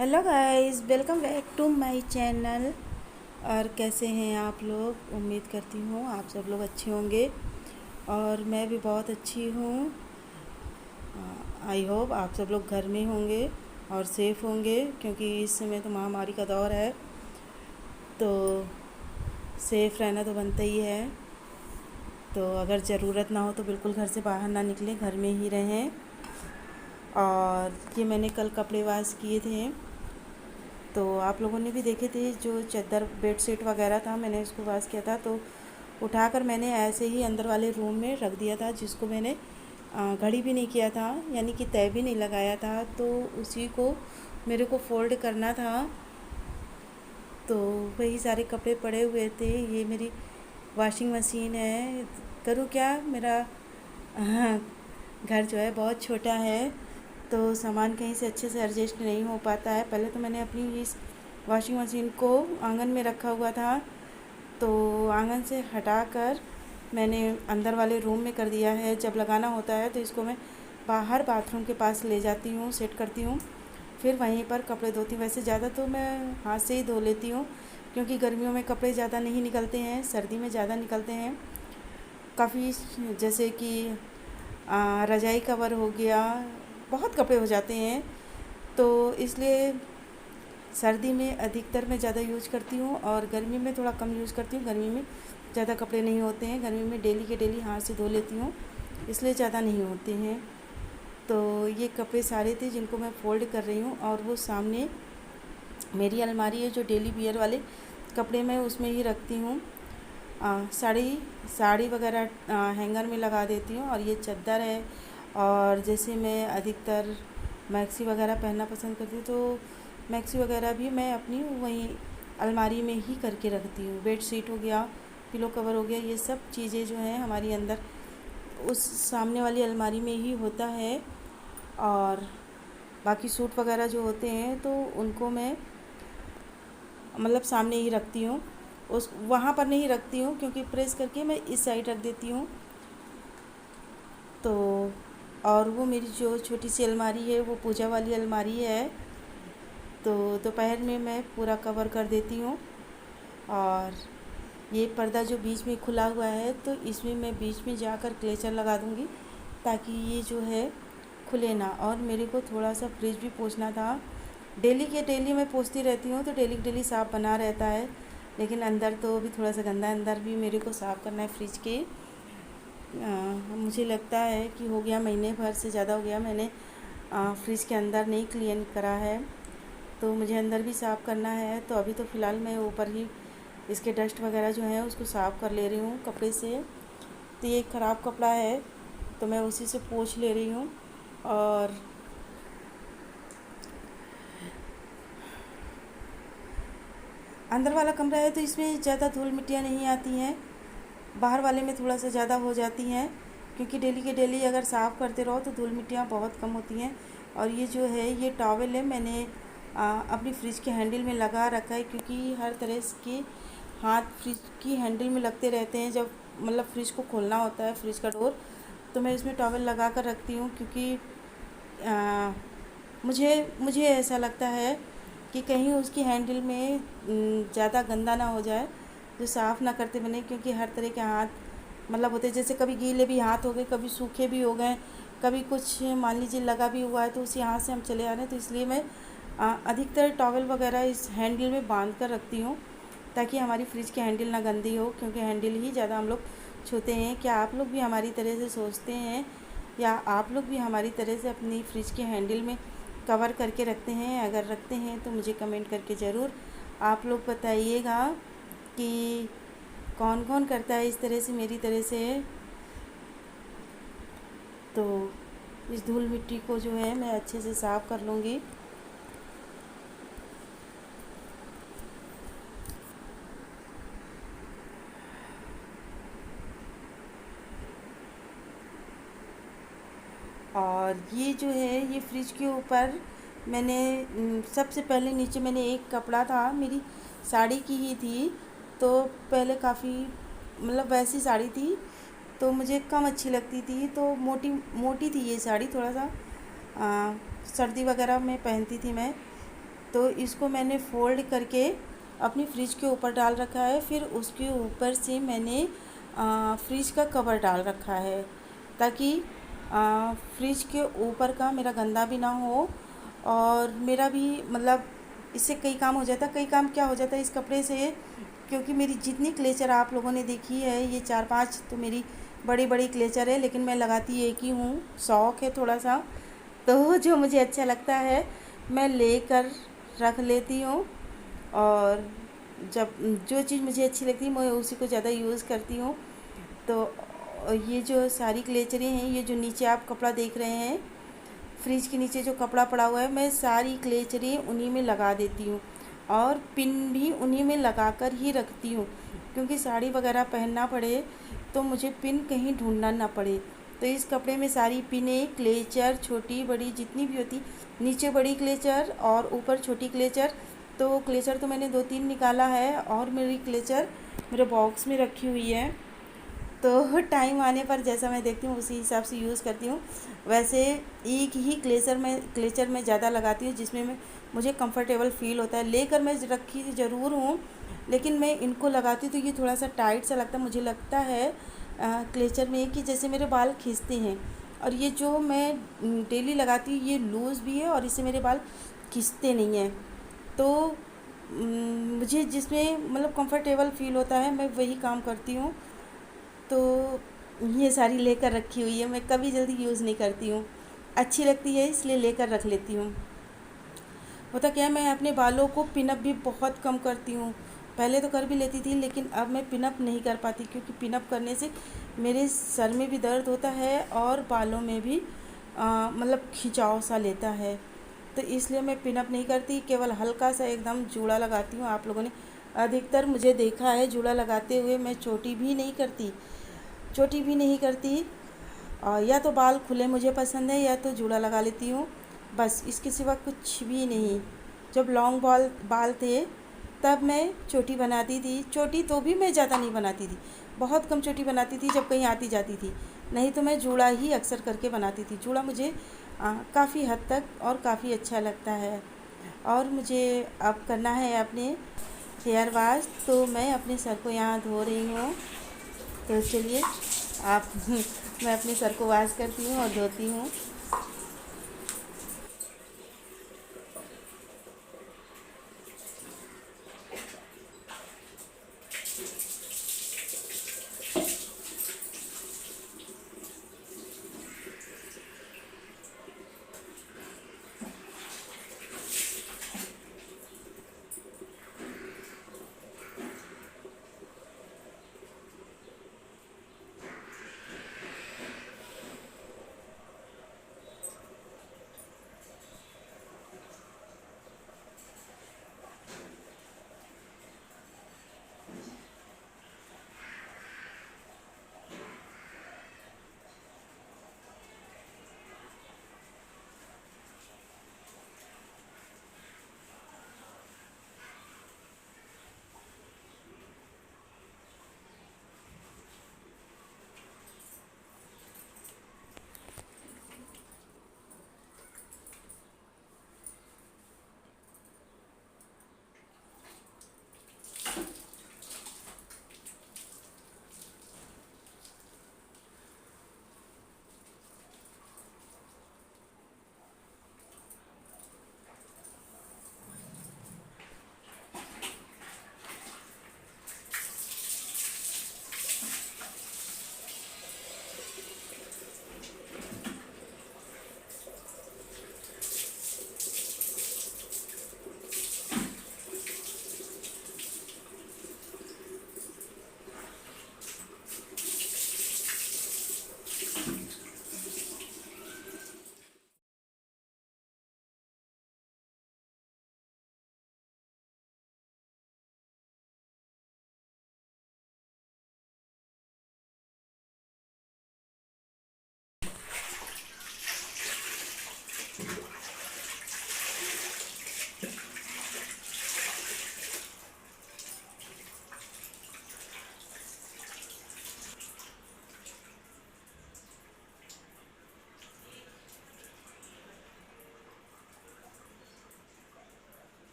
Hello guys, welcome back to my channel. और कैसे हैं आप लोग? उम्मीद करती हूँ आप सब लोग अच्छे होंगे और मैं भी बहुत अच्छी हूँ। आई होप आप सब लोग घर में होंगे और सेफ़ होंगे, क्योंकि इस समय तो महामारी का दौर है, तो सेफ़ रहना तो बनता ही है। तो अगर ज़रूरत ना हो तो बिल्कुल घर से बाहर ना निकलें, घर में ही रहें। और ये मैंने कल कपड़े वॉश किए थे, तो आप लोगों ने भी देखे थे। जो चादर बेडशीट वगैरह था, मैंने उसको वॉश किया था, तो उठाकर मैंने ऐसे ही अंदर वाले रूम में रख दिया था, जिसको मैंने घड़ी भी नहीं किया था, यानी कि तय भी नहीं लगाया था। तो उसी को मेरे को फ़ोल्ड करना था, तो वही सारे कपड़े पड़े हुए थे। ये मेरी वॉशिंग मशीन है। करूँ क्या, मेरा घर जो है बहुत छोटा है, तो सामान कहीं से अच्छे से एडजस्ट नहीं हो पाता है। पहले तो मैंने अपनी इस वॉशिंग मशीन को आंगन में रखा हुआ था, तो आंगन से हटाकर मैंने अंदर वाले रूम में कर दिया है। जब लगाना होता है तो इसको मैं बाहर बाथरूम के पास ले जाती हूँ, सेट करती हूँ, फिर वहीं पर कपड़े धोती हूँ। वैसे ज़्यादा तो मैं हाथ से ही धो लेती हूँ, क्योंकि गर्मियों में कपड़े ज़्यादा नहीं निकलते हैं, सर्दी में ज़्यादा निकलते हैं काफ़ी। जैसे कि रज़ाई कवर हो गया, बहुत कपड़े हो जाते हैं, तो इसलिए सर्दी में अधिकतर मैं ज़्यादा यूज करती हूँ और गर्मी में थोड़ा कम यूज़ करती हूँ। गर्मी में ज़्यादा कपड़े नहीं होते हैं, गर्मी में डेली के डेली हाथ से धो लेती हूँ, इसलिए ज़्यादा नहीं होते हैं। तो ये कपड़े सारे थे जिनको मैं फ़ोल्ड कर रही हूँ, और वो सामने मेरी अलमारी है जो डेली वियर वाले कपड़े मैं उसमें ही रखती हूँ। साड़ी साड़ी वगैरह हैंगर में लगा देती हूँ। और ये चद्दर है, और जैसे मैं अधिकतर मैक्सी वगैरह पहनना पसंद करती हूँ, तो मैक्सी वगैरह भी मैं अपनी वहीं अलमारी में ही करके रखती हूँ। बेड शीट हो गया, पिलो कवर हो गया, ये सब चीज़ें जो हैं हमारी अंदर उस सामने वाली अलमारी में ही होता है। और बाकी सूट वगैरह जो होते हैं तो उनको मैं मतलब सामने ही रखती हूँ, उस वहाँ पर नहीं रखती हूँ, क्योंकि प्रेस करके मैं इस साइड रख देती हूँ। तो और वो मेरी जो छोटी सी अलमारी है वो पूजा वाली अलमारी है, तो दोपहर में मैं पूरा कवर कर देती हूँ। और ये पर्दा जो बीच में खुला हुआ है, तो इसमें मैं बीच में जाकर क्लेचर लगा दूँगी, ताकि ये जो है खुले ना। और मेरे को थोड़ा सा फ्रिज भी पोंछना था। डेली के डेली मैं पोंछती रहती हूँ, तो डेली के डेली साफ़ बना रहता है, लेकिन अंदर तो अभी थोड़ा सा गंदा, अंदर भी मेरे को साफ़ करना है फ्रिज के। मुझे लगता है कि हो गया, महीने भर से ज़्यादा हो गया मैंने फ्रिज के अंदर नहीं क्लीन करा है, तो मुझे अंदर भी साफ़ करना है। तो अभी तो फ़िलहाल मैं ऊपर ही इसके डस्ट वगैरह जो है उसको साफ़ कर ले रही हूँ कपड़े से। तो ये ख़राब कपड़ा है, तो मैं उसी से पोंछ ले रही हूँ। और अंदर वाला कमरा है, तो इसमें ज़्यादा धूल मिट्टियाँ नहीं आती हैं, बाहर वाले में थोड़ा सा ज़्यादा हो जाती हैं, क्योंकि डेली के डेली अगर साफ़ करते रहो तो धूल मिट्टियाँ बहुत कम होती हैं। और ये जो है ये टॉवल है, मैंने अपनी फ्रिज के हैंडल में लगा रखा है, क्योंकि हर तरह के हाथ फ्रिज की हैंडल में लगते रहते हैं। जब मतलब फ्रिज को खोलना होता है, फ्रिज का डोर, तो मैं इसमें टॉवल लगा कर रखती हूँ, क्योंकि आ, मुझे मुझे ऐसा लगता है कि कहीं उसकी हैंडल में ज़्यादा गंदा ना हो जाए, जो साफ़ ना करते बने, क्योंकि हर तरह के हाथ मतलब होते हैं। जैसे कभी गीले भी हाथ हो गए, कभी सूखे भी हो गए, कभी कुछ मान लीजिए लगा भी हुआ है, तो उसी हाथ से हम चले आ रहे हैं। तो इसलिए मैं अधिकतर टॉवल वगैरह इस हैंडल में बांध कर रखती हूँ, ताकि हमारी फ्रिज की हैंडल ना गंदी हो, क्योंकि हैंडल ही ज़्यादा हम लोग छूते हैं। क्या आप लोग भी हमारी तरह से सोचते हैं, या आप लोग भी हमारी तरह से अपनी फ्रिज के हैंडल में कवर करके रखते हैं? अगर रखते हैं तो मुझे कमेंट करके ज़रूर आप लोग बताइएगा कि कौन कौन करता है इस तरह से, मेरी तरह से। तो इस धूल मिट्टी को जो है मैं अच्छे से साफ़ कर लूँगी। और ये जो है ये फ्रिज के ऊपर मैंने सबसे पहले नीचे मैंने एक कपड़ा था, मेरी साड़ी की ही थी, तो पहले काफ़ी मतलब वैसी साड़ी थी, तो मुझे कम अच्छी लगती थी, तो मोटी मोटी थी ये साड़ी, थोड़ा सा सर्दी वगैरह में पहनती थी मैं, तो इसको मैंने फोल्ड करके अपनी फ्रिज के ऊपर डाल रखा है। फिर उसके ऊपर से मैंने फ्रिज का कवर डाल रखा है, ताकि फ्रिज के ऊपर का मेरा गंदा भी ना हो, और मेरा भी मतलब इससे कई काम हो जाता है। कई काम क्या हो जाता है इस कपड़े से, क्योंकि मेरी जितनी क्लेचर आप लोगों ने देखी है, ये 4-5 तो मेरी बड़ी बड़ी क्लेचर है, लेकिन मैं लगाती एक ही हूँ, शौक़ है थोड़ा सा। तो जो मुझे अच्छा लगता है मैं लेकर रख लेती हूँ, और जब जो चीज़ मुझे अच्छी लगती है मैं उसी को ज़्यादा यूज़ करती हूँ। तो ये जो सारी क्लेचरें हैं, ये जो नीचे आप कपड़ा देख रहे हैं, फ्रिज के नीचे जो कपड़ा पड़ा हुआ है, मैं सारी क्लेचरें उन्हीं में लगा देती हूँ, और पिन भी उन्हीं में लगा कर ही रखती हूँ, क्योंकि साड़ी वगैरह पहनना पड़े तो मुझे पिन कहीं ढूंढना ना पड़े। तो इस कपड़े में सारी पिनें, क्लेचर छोटी बड़ी जितनी भी होती, नीचे बड़ी क्लेचर और ऊपर छोटी क्लेचर, तो क्लेचर तो मैंने 2-3 निकाला है, और मेरी क्लेचर मेरे बॉक्स में रखी हुई है। तो टाइम आने पर जैसा मैं देखती हूँ उसी हिसाब से यूज़ करती हूँ। वैसे एक ही क्लेचर मैं ज़्यादा लगाती हूँ, जिसमें मुझे कंफर्टेबल फ़ील होता है। लेकर मैं रखी ज़रूर हूँ, लेकिन मैं इनको लगाती हूँ तो ये थोड़ा सा टाइट सा लगता है। मुझे लगता है क्लेचर में कि जैसे मेरे बाल खींचते हैं, और ये जो मैं डेली लगाती हूँ ये लूज़ भी है, और इससे मेरे बाल खींचते नहीं हैं। तो मुझे जिसमें मतलब कंफर्टेबल फ़ील होता है मैं वही काम करती हूँ। तो ये सारी लेकर रखी हुई है, मैं कभी जल्दी यूज़ नहीं करती हूँ, अच्छी लगती है इसलिए लेकर रख लेती हूँ। होता क्या है, मैं अपने बालों को पिनअप भी बहुत कम करती हूँ। पहले तो कर भी लेती थी, लेकिन अब मैं पिनअप नहीं कर पाती, क्योंकि पिनअप करने से मेरे सर में भी दर्द होता है और बालों में भी मतलब खिंचाव सा लेता है। तो इसलिए मैं पिनअप नहीं करती, केवल हल्का सा एकदम जूड़ा लगाती हूँ। आप लोगों ने अधिकतर मुझे देखा है जूड़ा लगाते हुए, मैं चोटी भी नहीं करती। और या तो बाल खुले मुझे पसंद है, या तो जूड़ा लगा लेती हूँ, बस इसके सिवा कुछ भी नहीं। जब लॉन्ग बाल थे तब मैं चोटी बनाती थी, चोटी तो भी मैं ज़्यादा नहीं बनाती थी, बहुत कम चोटी बनाती थी जब कहीं आती जाती थी, नहीं तो मैं जूड़ा ही अक्सर करके बनाती थी। जूड़ा मुझे काफ़ी हद तक और काफ़ी अच्छा लगता है। और मुझे अब करना है अपने हेयर वाश, तो मैं अपने सर को यहाँ धो रही हूँ। तो चलिए आप मैं अपने सर को वॉश करती हूँ और धोती हूँ।